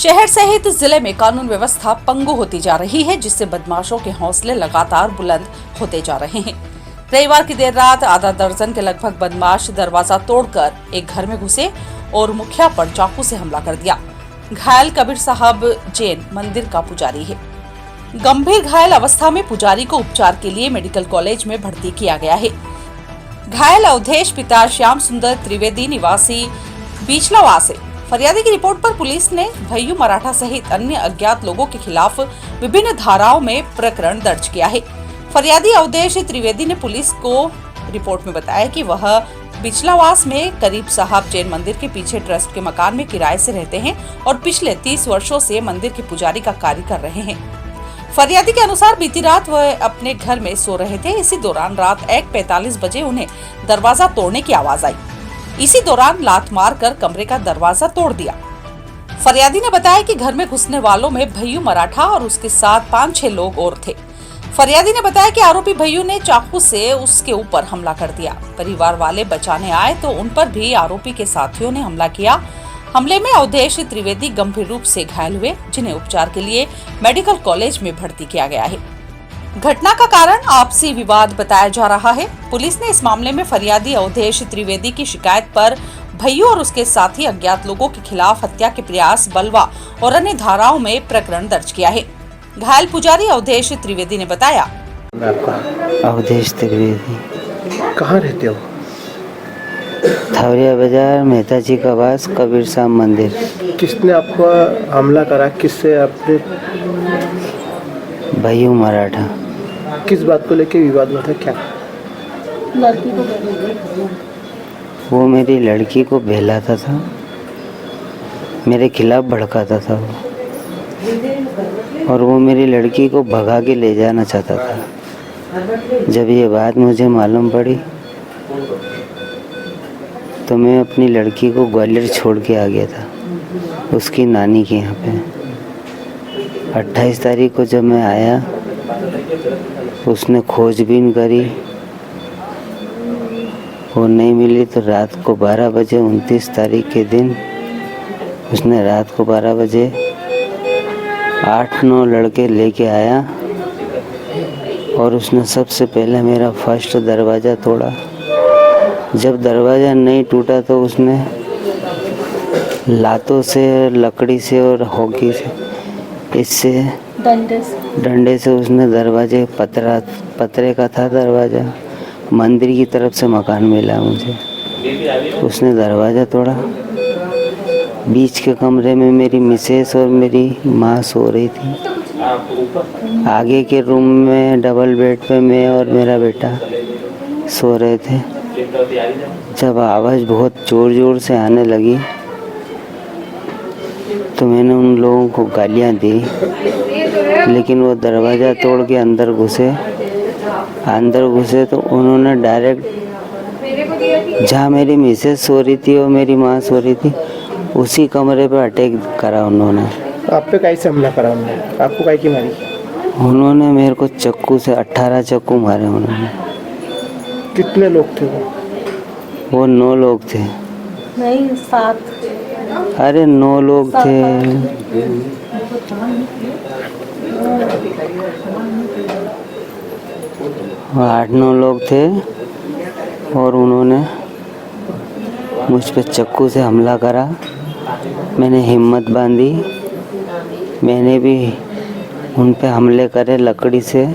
शहर सहित जिले में कानून व्यवस्था पंगु होती जा रही है, जिससे बदमाशों के हौसले लगातार बुलंद होते जा रहे हैं। रविवार की देर रात आधा दर्जन के लगभग बदमाश दरवाजा तोड़कर एक घर में घुसे और मुखिया पर चाकू से हमला कर दिया। घायल कबीर साहब जैन मंदिर का पुजारी है। गंभीर घायल अवस्था में पुजारी को उपचार के लिए मेडिकल कॉलेज में भर्ती किया गया है। घायल अवधेश पिता श्याम सुंदर त्रिवेदी निवासी बीचलावास है। फरियादी की रिपोर्ट पर पुलिस ने भय्यू मराठा सहित अन्य अज्ञात लोगों के खिलाफ विभिन्न धाराओं में प्रकरण दर्ज किया है। फरियादी अवधेश त्रिवेदी ने पुलिस को रिपोर्ट में बताया कि वह बिचलावास में करीब साहब जैन मंदिर के पीछे ट्रस्ट के मकान में किराए से रहते हैं और पिछले 30 वर्षों से मंदिर के पुजारी का कार्य कर रहे हैं। फरियादी के अनुसार बीती रात वह अपने घर में सो रहे थे। इसी दौरान रात 1:45 बजे उन्हें दरवाजा तोड़ने की आवाज आई। इसी दौरान लात मारकर कमरे का दरवाजा तोड़ दिया। फरियादी ने बताया कि घर में घुसने वालों में भय्यू मराठा और उसके साथ 5-6 लोग और थे। फरियादी ने बताया कि आरोपी भय्यू ने चाकू से उसके ऊपर हमला कर दिया। परिवार वाले बचाने आए तो उन पर भी आरोपी के साथियों ने हमला किया। हमले में अवधेश त्रिवेदी गंभीर रूप से घायल हुए, जिन्हें उपचार के लिए मेडिकल कॉलेज में भर्ती किया गया है। घटना का कारण आपसी विवाद बताया जा रहा है। पुलिस ने इस मामले में फरियादी अवधेश त्रिवेदी की शिकायत पर भय्यू और उसके साथी अज्ञात लोगों के खिलाफ हत्या के प्रयास, बलवा और अन्य धाराओं में प्रकरण दर्ज किया है। घायल पुजारी अवधेश त्रिवेदी ने बताया, अवधेश त्रिवेदी कहाँ रहते हो? थावरिया बाजार, मेहता जी का वास, कबीर साहब मंदिर। किसने आपको हमला करा? किससे आपने? भय्यू मराठा। किस बात को लेके विवाद हुआ था? क्या वो मेरी लड़की को बहलाता था, मेरे खिलाफ भड़काता था और वो मेरी लड़की को भगा के ले जाना चाहता था। जब ये बात मुझे मालूम पड़ी तो मैं अपनी लड़की को ग्वालियर छोड़ के आ गया था, उसकी नानी के यहाँ पे। 28 तारीख को जब मैं आया, उसने खोजबीन करी, वो नहीं मिली तो रात को 12 बजे 29 तारीख के दिन उसने रात को 12 बजे 8-9 लड़के लेके आया और उसने सबसे पहले मेरा फर्स्ट दरवाज़ा तोड़ा। जब दरवाज़ा नहीं टूटा तो उसने लातों से, लकड़ी से और हॉकी से, इससे डंडे से उसने दरवाजे, पतरे का था दरवाज़ा, मंदिर की तरफ से मकान मिला मुझे। उसने दरवाज़ा तोड़ा। बीच के कमरे में मेरी मिसेस और मेरी माँ सो रही थी। आगे के रूम में डबल बेड पे मैं और मेरा बेटा सो रहे थे। जब आवाज़ बहुत ज़ोर ज़ोर से आने लगी तो मैंने उन लोगों को गालियाँ दी, लेकिन वो दरवाज़ा तोड़ के अंदर घुसे तो उन्होंने डायरेक्ट जहाँ मेरी मिसेस सो रही थी और मेरी माँ सो रही थी, उसी कमरे पे अटैक करा उन्होंने। आप पे कैसे हमला करा उन्होंने? आपको काय की मारी? उन्होंने मेरे को चाकू से 18 चाकू मारे उन्होंने। कितने लोग थे वो 9 लोग थे। नहीं 7। अरे 9 लोग थे। 8-9 लोग थे और उन्होंने मुझ पे चाकू से हमला करा। मैंने हिम्मत बांधी, मैंने भी उन पे हमले करे लकड़ी से,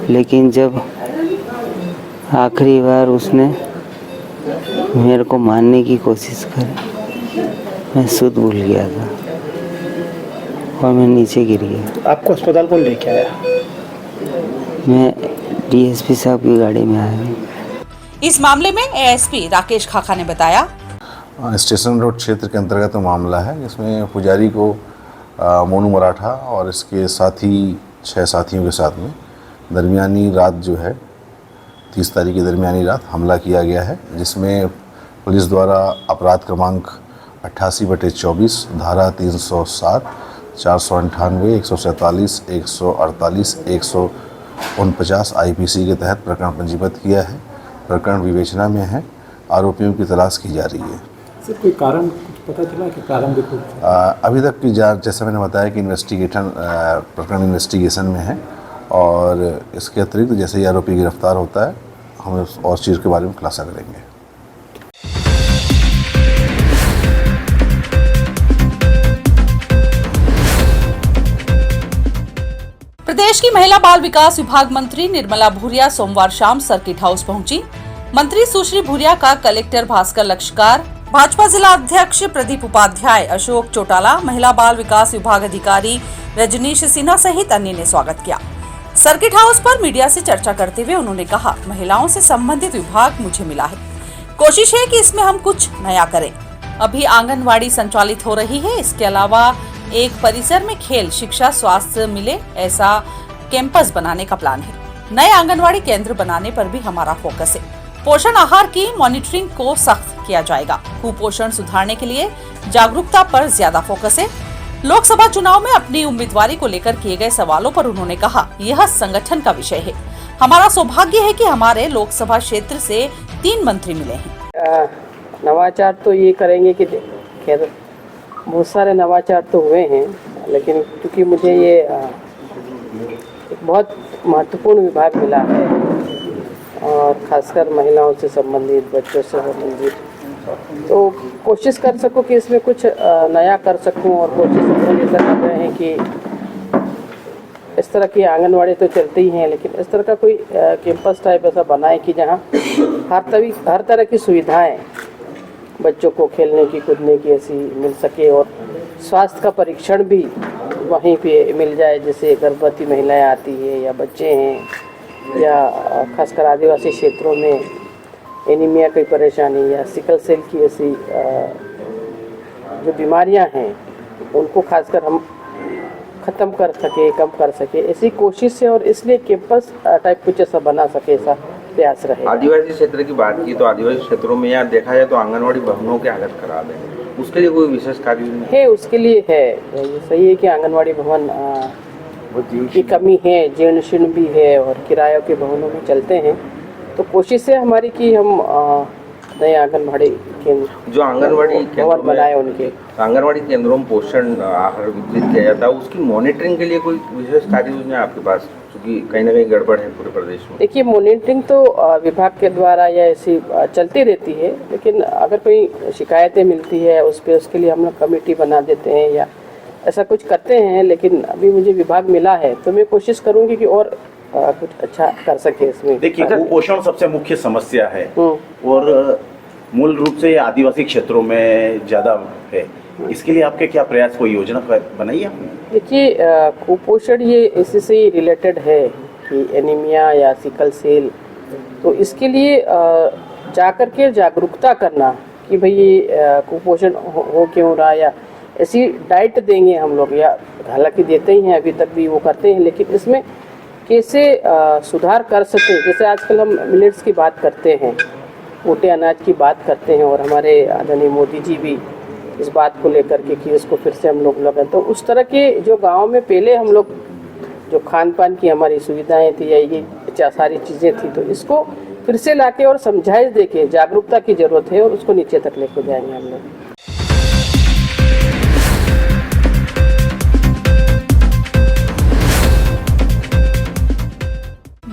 लेकिन जब आखिरी बार उसने मेरे को मारने की कोशिश करी, मैं सुध भूल गया था और मैं नीचे गिर गया। आपको अस्पताल कौन लेके आया? मैं डीएसपी साहब की गाड़ी में आया। इस मामले में एएसपी राकेश खाखा ने बताया, स्टेशन रोड क्षेत्र के अंतर्गत मामला है। इसमें पुजारी को मोनू मराठा और इसके साथी 6 साथियों के साथ में दरमियानी रात जो है 30 तारीख की दरमियानी रात हमला किया गया है, जिसमें पुलिस द्वारा अपराध क्रमांक 88/24 धारा 307, 498, 147, 148, 149 IPC के तहत प्रकरण पंजीबद्ध किया है। प्रकरण विवेचना में है। आरोपियों की तलाश की जा रही है। सर, कोई कारण कुछ पता चला कि प्रारंभिक रूप से? अभी तक की जांच, जैसे मैंने बताया कि प्रकरण इन्वेस्टिगेशन में है, और इसके अतिरिक्त जैसे ही आरोपी गिरफ्तार होता है हम और चीज़ के बारे में खुलासा करेंगे। प्रदेश की महिला बाल विकास विभाग मंत्री निर्मला भूरिया सोमवार शाम सर्किट हाउस पहुंची। मंत्री सुश्री भूरिया का कलेक्टर भास्कर लक्षकार, भाजपा जिला अध्यक्ष प्रदीप उपाध्याय, अशोक चौटाला, महिला बाल विकास विभाग अधिकारी रजनीश सिन्हा सहित अन्य ने स्वागत किया। सर्किट हाउस पर मीडिया से चर्चा करते हुए उन्होंने कहा, महिलाओं से संबंधित विभाग मुझे मिला है, कोशिश है कि इसमें हम कुछ नया करें। अभी आंगनवाड़ी संचालित हो रही है, इसके अलावा एक परिसर में खेल, शिक्षा, स्वास्थ्य मिले ऐसा कैंपस बनाने का प्लान है। नए आंगनवाड़ी केंद्र बनाने पर भी हमारा फोकस है। पोषण आहार की मॉनिटरिंग को सख्त किया जाएगा। कुपोषण सुधारने के लिए जागरूकता पर ज्यादा फोकस है। लोकसभा चुनाव में अपनी उम्मीदवारी को लेकर किए गए सवालों पर उन्होंने कहा, यह संगठन का विषय है। हमारा सौभाग्य है कि हमारे लोकसभा क्षेत्र से 3 मंत्री मिले हैं। नवाचार तो ये करेंगे कि खैर बहुत सारे नवाचार तो हुए हैं, लेकिन क्योंकि मुझे ये एक बहुत महत्वपूर्ण विभाग मिला है और खासकर महिलाओं से संबंधित, बच्चों से संबंधित, तो कोशिश कर सकूं कि इसमें कुछ नया कर सकूं। और कोशिश हम लोग ऐसा कर रहे हैं कि इस तरह की आंगनवाड़ी तो चलती ही हैं, लेकिन इस तरह का कोई कैंपस टाइप ऐसा बनाए कि जहां हर तरह की सुविधाएं बच्चों को खेलने की, कूदने की ऐसी मिल सके, और स्वास्थ्य का परीक्षण भी वहीं पे मिल जाए। जैसे गर्भवती महिलाएं आती है या बच्चे हैं, या खासकर आदिवासी क्षेत्रों में एनीमिया की परेशानी या सिकल सेल की ऐसी जो बीमारियां हैं, उनको खासकर हम ख़त्म कर सके, कम कर सके, ऐसी कोशिश है। और इसलिए कैंपस टाइप कुछ ऐसा बना सके, ऐसा प्रयास रहे। आदिवासी क्षेत्र की बात की तो आदिवासी क्षेत्रों में यहाँ देखा जाए तो आंगनवाड़ी भवनों की हालत खराब है, उसके लिए कोई विशेष कार्य है? उसके लिए है, ये सही है कि आंगनवाड़ी भवन की कमी है, जीर्ण शीर्ण भी है और किरायों के भवनों में चलते हैं। तो कोशिश है हमारी कि हम नए आंगनवाड़ी केंद्र, जो आंगनवाड़ी भवन बनाए, उनके आंगनवाड़ी केंद्रों में पोषण आहार वितरित किया जाता है, उसकी मॉनिटरिंग के लिए कोई विशेष कार्य योजना है आपके पास, क्योंकि कहीं ना कहीं गड़बड़ है पूरे प्रदेश में? देखिए, मॉनिटरिंग तो विभाग के द्वारा या ऐसी चलती रहती है, लेकिन अगर कोई शिकायतें मिलती है उस पर, उसके लिए हम लोग कमेटी बना देते हैं या ऐसा कुछ करते हैं। लेकिन अभी मुझे विभाग मिला है तो मैं कोशिश करूंगी कि और कुछ अच्छा कर सके इसमें। देखिए, कुपोषण सबसे मुख्य समस्या है और मूल रूप से आदिवासी क्षेत्रों में ज़्यादा है। इसके लिए आपके क्या प्रयास, कोई योजना बनाई आपने? देखिए, कुपोषण ये इसी से ही रिलेटेड है कि एनीमिया या सिकल सेल, तो इसके लिए जाकर के जागरूकता करना कि भाई ये कुपोषण हो क्यों रहा, या ऐसी डाइट देंगे हम लोग, या हालांकि देते ही हैं, अभी तक भी वो करते हैं, लेकिन इसमें कैसे सुधार कर सकें। जैसे आजकल हम मिलेट्स की बात करते हैं, मोटे अनाज की बात करते हैं, और हमारे आदरणीय मोदी जी भी इस बात को लेकर के कि उसको फिर से हम लोग लगाएं। तो उस तरह के जो गांव में पहले हम लोग जो खान पान की हमारी सुविधाएं थी या ये सारी चीज़ें थी, तो इसको फिर से लाके और समझाइश देके, जागरूकता की जरूरत है और उसको नीचे तक लेके जाएंगे हम लोग।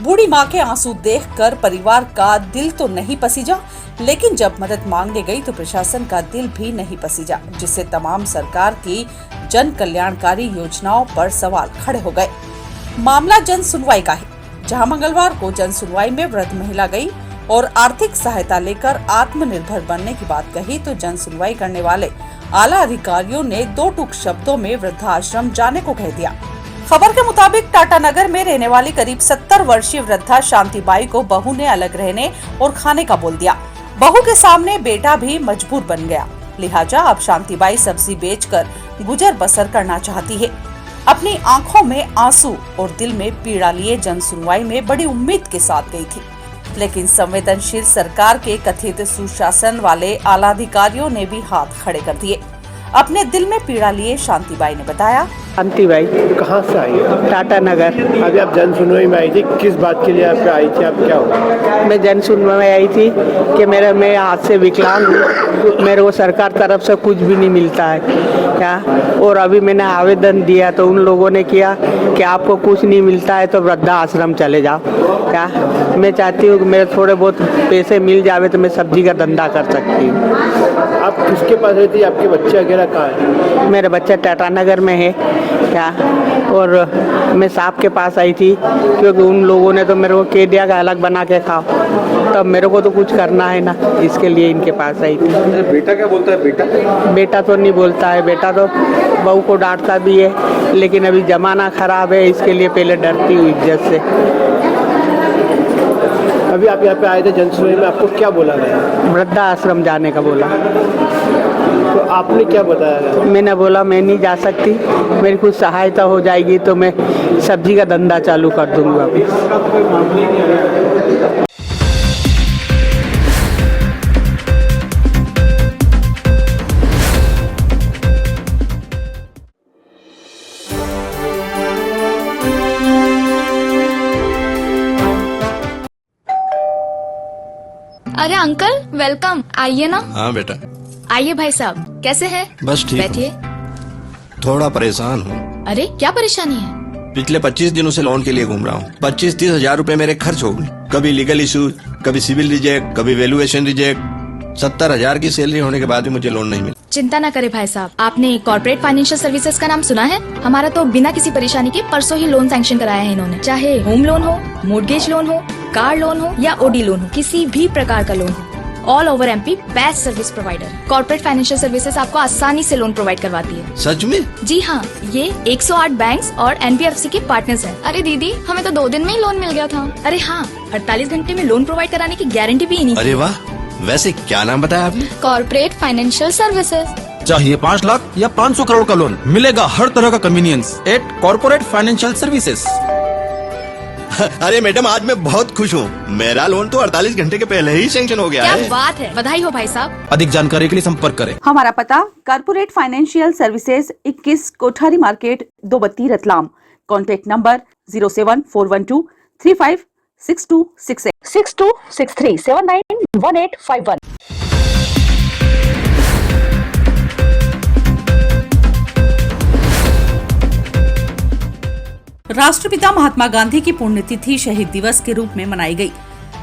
बूढ़ी मां के आंसू देखकर परिवार का दिल तो नहीं पसीजा, लेकिन जब मदद मांगने गई तो प्रशासन का दिल भी नहीं पसीजा, जिससे तमाम सरकार की जन कल्याणकारी योजनाओं पर सवाल खड़े हो गए। मामला जन सुनवाई का है, जहां मंगलवार को जन सुनवाई में वृद्ध महिला गई और आर्थिक सहायता लेकर आत्मनिर्भर बनने की बात कही, तो जन सुनवाई करने वाले आला अधिकारियों ने 2 टूक शब्दों में वृद्धाश्रम जाने को कह दिया। खबर के मुताबिक टाटा नगर में रहने वाली करीब 70 वर्षीय वृद्धा शांतिबाई को बहू ने अलग रहने और खाने का बोल दिया। बहू के सामने बेटा भी मजबूर बन गया, लिहाजा अब शांतिबाई सब्जी बेचकर गुजर बसर करना चाहती है। अपनी आंखों में आंसू और दिल में पीड़ा लिए जन सुनवाई में बड़ी उम्मीद के साथ गई थी, लेकिन संवेदनशील सरकार के कथित सुशासन वाले आला अधिकारियों ने भी हाथ खड़े कर दिए। अपने दिल में पीड़ा लिए शांतिबाई ने बताया। शांति भाई कहाँ से आई है? टाटा नगर। अभी आप जन सुनवाई में आई थी, किस बात के लिए आप पे आई थी? आप क्या हुआ? मैं जन सुनवाई में आई थी कि मैं हाथ से विकलांग हूँ, मेरे को सरकार तरफ से कुछ भी नहीं मिलता है क्या। और अभी मैंने आवेदन दिया तो उन लोगों ने किया कि आपको कुछ नहीं मिलता है तो वृद्धा आश्रम चले जाओ क्या। मैं चाहती हूँ कि मेरे थोड़े बहुत पैसे मिल जावे तो मैं सब्जी का धंधा कर सकती हूँ। आप किसके पास रहती? आपके बच्चे वगैरह कहाँ है? मेरे बच्चा टाटा नगर में है क्या। और मैं साहब के पास आई थी क्योंकि उन लोगों ने तो मेरे को कह दिया कि अलग बना के खाओ, तब मेरे को तो कुछ करना है ना, इसके लिए इनके पास आई थी। बेटा क्या बोलता है? बेटा तो नहीं बोलता है, बेटा तो बहू को डांटता भी है, लेकिन अभी ज़माना ख़राब है इसके लिए पहले डरती हूँ इज्जत से। अभी आप यहाँ पे आए थे जन सुनवाई में, आपको क्या बोला गया? वृद्धा आश्रम जाने का बोला। तो आपने क्या बताया? मैंने बोला मैं नहीं जा सकती, मेरी कुछ सहायता हो जाएगी तो मैं सब्जी का धंधा चालू कर दूँगी वापस। अरे अंकल वेलकम, आइए ना। हाँ बेटा। आइए भाई साहब, कैसे हैं? बस ठीक हूँ। बैठिए। थोड़ा परेशान हूँ। अरे क्या परेशानी है? पिछले 25 दिनों से लोन के लिए घूम रहा हूँ। 25-30 हजार रूपए मेरे खर्च हो गए। कभी लीगल इशू, कभी सिविल रिजेक्ट, कभी वैल्यूएशन रिजेक्ट। 70,000 की सैलरी होने के बाद भी मुझे लोन नहीं मिला। चिंता ना करें भाई साहब, आपने कॉर्पोरेट फाइनेंशियल सर्विसेज का नाम सुना है? हमारा तो बिना किसी परेशानी के परसों ही लोन सैंक्शन कराया है इन्होंने। चाहे होम लोन हो, मोर्गेज लोन हो, कार लोन हो या ओडी लोन हो, किसी भी प्रकार का लोन हो, all over MP best service provider. Corporate financial services आपको आसानी से लोन प्रोवाइड करवाती है। सच में? जी हाँ, ये 108 बैंक्स और एनबीएफसी के पार्टनर्स हैं। अरे दीदी, हमें तो 2 दिन में ही लोन मिल गया था। अरे हाँ, 48 घंटे में लोन प्रोवाइड कराने की गारंटी भी इन्हीं की। अरे वाह, वैसे क्या नाम बताया आपने? Corporate financial services. चाहिए 5 लाख या 500 करोड़ का लोन, मिलेगा हर तरह का convenience at corporate financial services. अरे मैडम, आज मैं बहुत खुश हूँ। मेरा लोन तो 48 घंटे के पहले ही सैंक्शन हो गया क्या है। बात है, बधाई हो भाई साहब। अधिक जानकारी के लिए संपर्क करें। हमारा पता corporate financial services 21 Kothari market 232 Ratlam. Contact number 07412356268 6263791851। राष्ट्रपिता महात्मा गांधी की पुण्यतिथि शहीद दिवस के रूप में मनाई गई।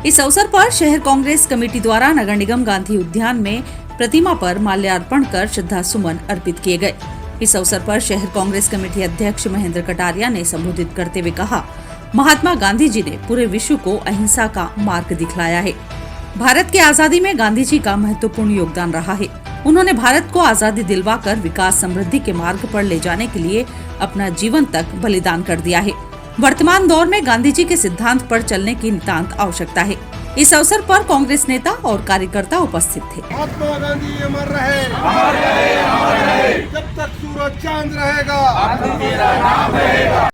इस अवसर पर शहर कांग्रेस कमेटी द्वारा नगर निगम गांधी उद्यान में प्रतिमा पर माल्यार्पण कर श्रद्धा सुमन अर्पित किए गए। इस अवसर पर शहर कांग्रेस कमेटी अध्यक्ष महेंद्र कटारिया ने संबोधित करते हुए कहा, महात्मा गांधी जी ने पूरे विश्व को अहिंसा का मार्ग दिखलाया है। भारत की आजादी में गांधी जी का महत्वपूर्ण योगदान रहा है। उन्होंने भारत को आजादी दिलवाकर विकास समृद्धि के मार्ग पर ले जाने के लिए अपना जीवन तक बलिदान कर दिया है। वर्तमान दौर में गांधी जी के सिद्धांत पर चलने की नितांत आवश्यकता है। इस अवसर पर कांग्रेस नेता और कार्यकर्ता उपस्थित थे। महात्मा गांधी अमर रहे, अमर रहे, अमर रहे। जब तक सूरज चांद रहेगा, गांधी जी का नाम रहेगा।